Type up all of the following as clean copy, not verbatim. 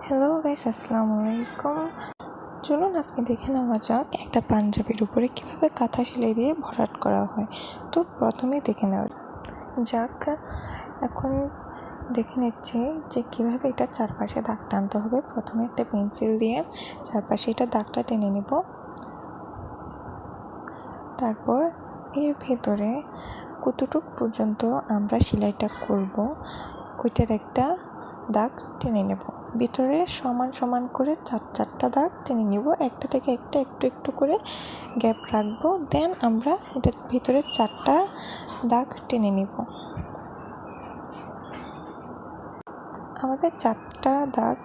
Hello guys, আসসালামু আলাইকুম। চলুন আজকে দেখে নেওয়া যাক একটা পাঞ্জাবির উপরে কীভাবে কাঁথা সেলাই দিয়ে ভরাট করা হয়। তো প্রথমেই দেখে নেওয়া যাক, এখন দেখে নিচ্ছি যে কীভাবে এটা চারপাশে দাগ টানতে হবে। প্রথমে একটা পেন্সিল দিয়ে চারপাশে এটা দাগটা টেনে নেব। তারপর এর ভেতরে কতটুকু পর্যন্ত আমরা সেলাইটা করব ওইটার একটা দাগ টেনে নেব। ভিতরে সমান সমান করে চারটা দাগ টেনে নেব। একটা থেকে একটা একটু একটু করে গ্যাপ রাখবো। দেন আমরা এটার ভিতরে 4টা দাগ টেনে নেব। আমাদের 4টা দাগ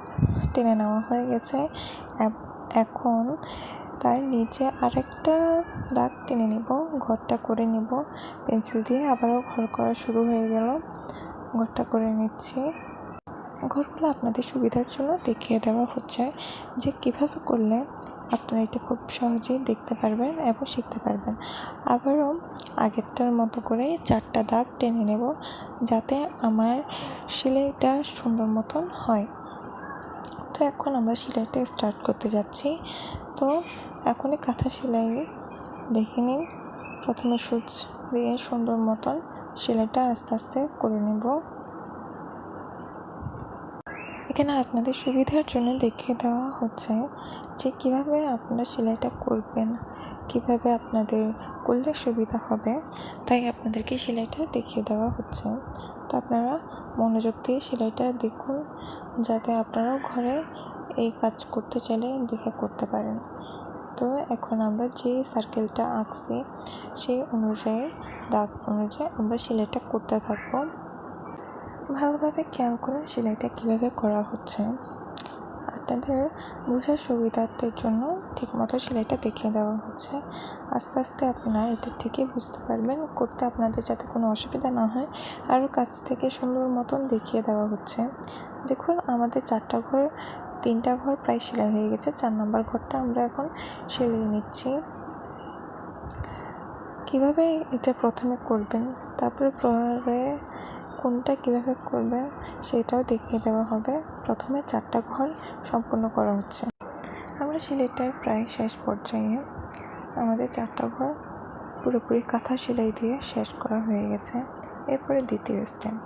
টেনে নেওয়া হয়ে গেছে। এখন তার নিচে আরেকটা দাগ টেনে নেব, ঘরটা করে নেব পেন্সিল দিয়ে। আবারও ঘর করা শুরু হয়ে গেল, ঘরটা করে নিচ্ছি। ঘরগুলো আপনাদের সুবিধার জন্য দেখিয়ে দেওয়া হচ্ছে যে কিভাবে করলে আপনারা এটা খুব সহজেই দেখতে পারবেন এবং শিখতে পারবেন। আবারও আগেরটার মতো করে 4টা দাগ টেনে নেব যাতে আমার সেলাইটা সুন্দর মতন হয়। তো এখন আমরা সেলাইটা স্টার্ট করতে যাচ্ছি। তো এখনই কাঁথা সেলাই দেখে নিন। প্রথমে সুচ দিয়ে সুন্দর মতন সেলাইটা আস্তে আস্তে করে নেব। এখানে আপনাদের সুবিধার জন্য দেখিয়ে দেওয়া হচ্ছে যে কিভাবে আপনারা সেলাইটা করবেন, কিভাবে আপনাদের করলে সুবিধা হবে, তাই আপনাদেরকে সেলাইটা দেখিয়ে দেওয়া হচ্ছে। তো আপনারা মনোযোগ দিয়ে সেলাইটা দেখুন যাতে আপনারাও ঘরে এই কাজ করতে চাইলে দেখে করতে পারেন। তো এখন আমরা যে সার্কেলটা আঁকছি সেই অনুযায়ী দাগ অনুযায়ী আমরা সেলাইটা করতে থাকবো। ভালোভাবে খেয়াল করুন সেলাইটা কীভাবে করা হচ্ছে। আপনাদের বোঝার সুবিধার্থের জন্য ঠিকমতো সেলাইটা দেখিয়ে দেওয়া হচ্ছে। আস্তে আস্তে আপনারা এটা ঠিকই বুঝতে পারবেন। করতে আপনাদের যাতে কোনো অসুবিধা না হয় আরও কাছ থেকে সুন্দর মতন দেখিয়ে দেওয়া হচ্ছে। দেখুন আমাদের 4টা ঘর, 3টা ঘর প্রায় সেলাই হয়ে গেছে। 4 নম্বর ঘরটা আমরা এখন সেলাই নিচ্ছি। কিভাবে এটা প্রথমে করবেন, তারপরে কোনটা কীভাবে করবেন সেটাও দেখিয়ে দেওয়া হবে। প্রথমে 4টা ঘর সম্পূর্ণ করা হচ্ছে। আমরা সেলাইটার প্রায় শেষ পর্যায়ে। আমাদের 4টা ঘর পুরোপুরি কাঁথা সেলাই দিয়ে শেষ করা হয়ে গেছে। এরপরে দ্বিতীয় স্টেপ,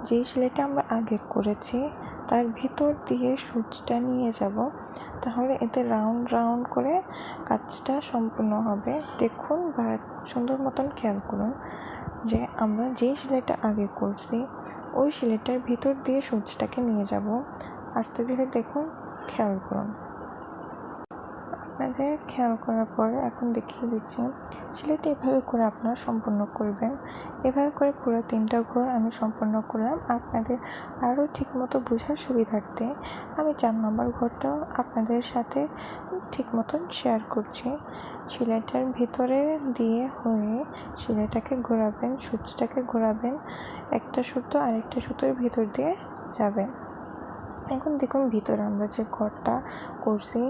যেই সেলাইটা আমরা আগে করেছি তার ভিতর দিয়ে সূচটা নিয়ে যাব, তাহলে এতে রাউন্ড রাউন্ড করে কাজটা সম্পূর্ণ হবে। দেখুন বা সুন্দর মতন খেয়াল করুন যে আমরা যেই সেলাইটা আগে করছি ওই সেলাইটার ভিতর দিয়ে সূচটাকে নিয়ে যাব। আস্তে ধীরে দেখুন, খেয়াল করুন। আপনাদের খেয়াল করার পর এখন দেখিয়ে দিচ্ছি সেলাইটা এভাবে করে আপনারা সম্পূর্ণ করবেন। এভাবে করে পুরো 3টা ঘর আমি সম্পূর্ণ করলাম। আপনাদের আরও ঠিকমতো বোঝার সুবিধার্থে আমি 4 নম্বর ঘরটাও আপনাদের সাথে ঠিক মতন শেয়ার করছি। সেলাইটার ভিতরে দিয়ে হয়ে সেলাইটাকে ঘোরাবেন, সূচটাকে ঘোরাবেন, একটা সুতো আরেকটা সুতোর ভিতর দিয়ে যাবেন। এখন দেখুন ভিতরে আমরা যে ঘরটা করছি,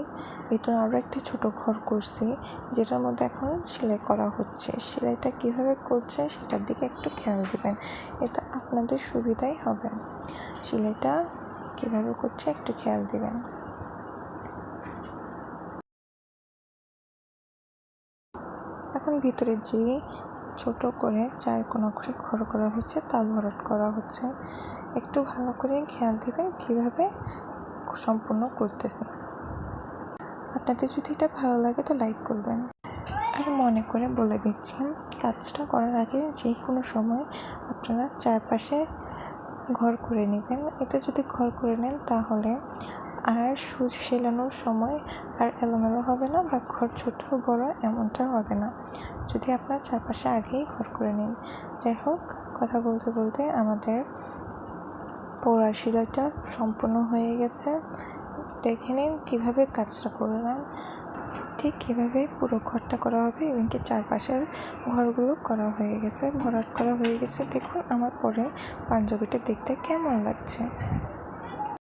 ভিতরে আরও একটি ছোট ঘর করছি যেটার মধ্যে এখন সেলাই করা হচ্ছে। সেলাইটা কিভাবে করছে সেটার দিকে একটু খেয়াল দিবেন, এটা আপনাদের সুবিধাই হবে। সেলাইটা কিভাবে করছে একটু খেয়াল দিবেন। এখন ভিতরে যে ছোট করে 4 কোণা করে ঘর করা হয়েছে তা ভরাট করা হচ্ছে। একটু ভালো করে খেয়াল দিবেন কীভাবে সম্পূর্ণ করতেছে। আপনাদের যদি এটা ভালো লাগে তো লাইক করবেন। আর মনে করে বলে দিচ্ছি, কাজটা করার আগে যে কোনো সময় আপনারা চারপাশে ঘর করে নেবেন। এতে যদি ঘর করে নেন তাহলে আর সুচ সেলানোর সময় আর এলোমেলো হবে না বা ঘর ছোট বড় এমনটা হবে না যদি আপনার চারপাশে আগেই ঘর করে নিন। যাই হোক, কথা বলতে বলতে আমাদের পোড়া সেলাইটা সম্পূর্ণ হয়ে গেছে। দেখে নিন কীভাবে কাজটা করলাম। ঠিক কীভাবে পুরো ঘরটা করা হবে এবং কি চারপাশের ঘরগুলো করা হয়ে গেছে, ভরাট করা হয়ে গেছে। দেখুন আমার পরে পাঞ্জাবিটা দেখতে কেমন লাগছে।